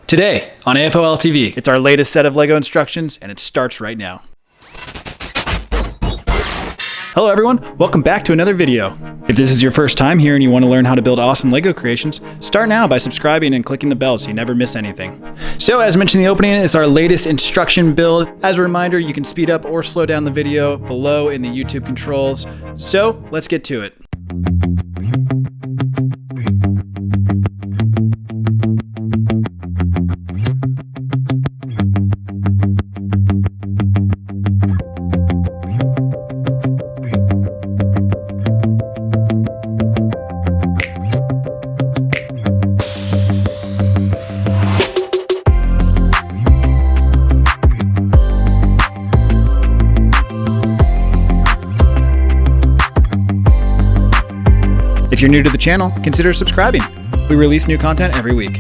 Today on AFOL TV, it's our latest set of LEGO instructions, and it starts right now. Hello everyone, welcome back to another video. If this is your first time here and you want to learn how to build awesome LEGO creations, start now by subscribing and clicking the bell so you never miss anything. So as mentioned in the opening, it's our latest instruction build. As a reminder, you can speed up or slow down the video below in the YouTube controls. So let's get to it. If you're new to the channel, consider subscribing. We release new content every week.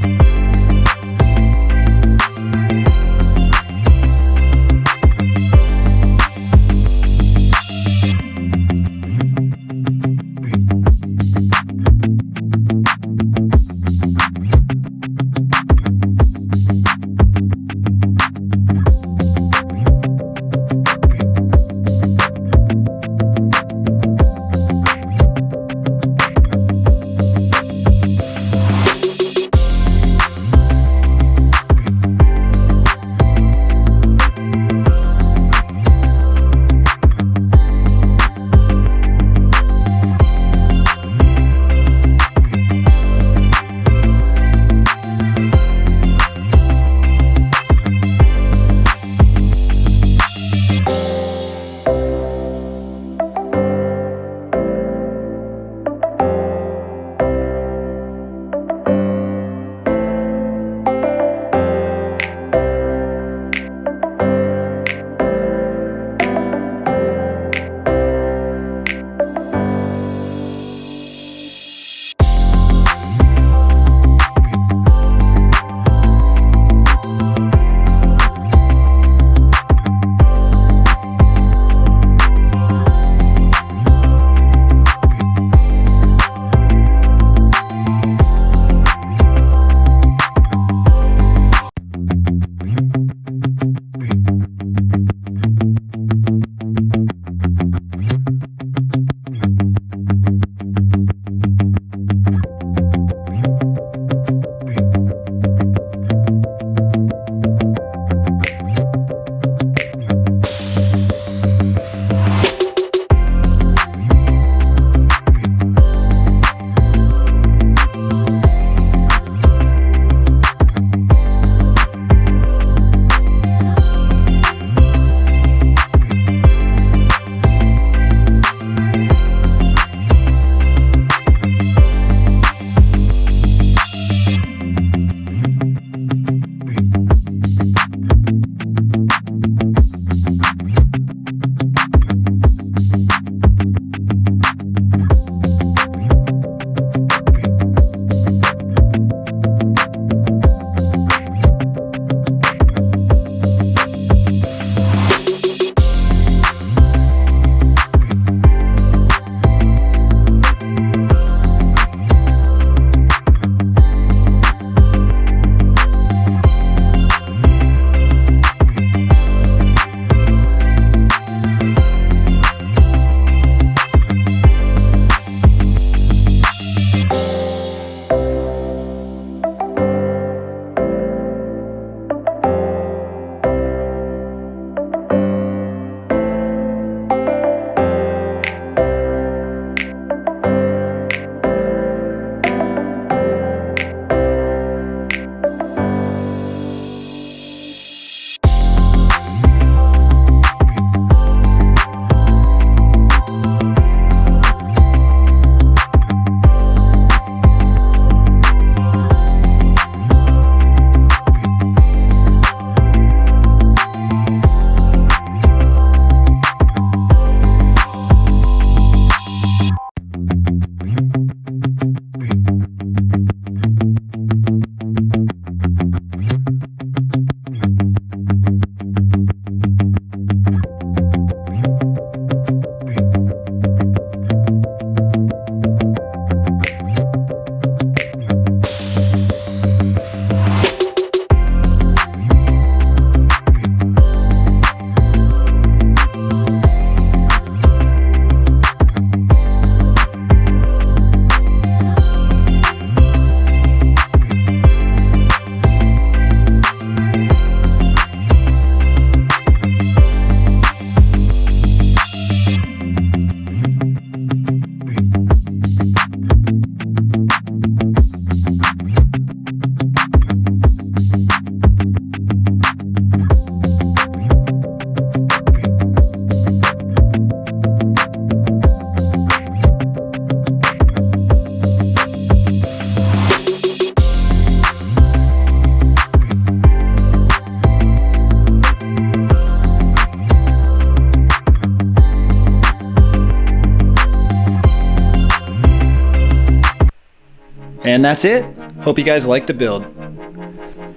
And that's it. Hope you guys like the build.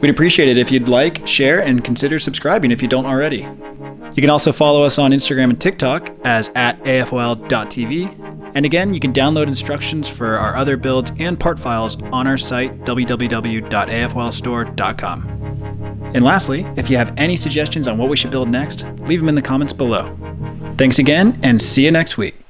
We'd appreciate it if you'd like, share, and consider subscribing if you don't already. You can also follow us on Instagram and TikTok as @afol.tv. And again, you can download instructions for our other builds and part files on our site, www.afolstore.com. And lastly, if you have any suggestions on what we should build next, leave them in the comments below. Thanks again, and see you next week.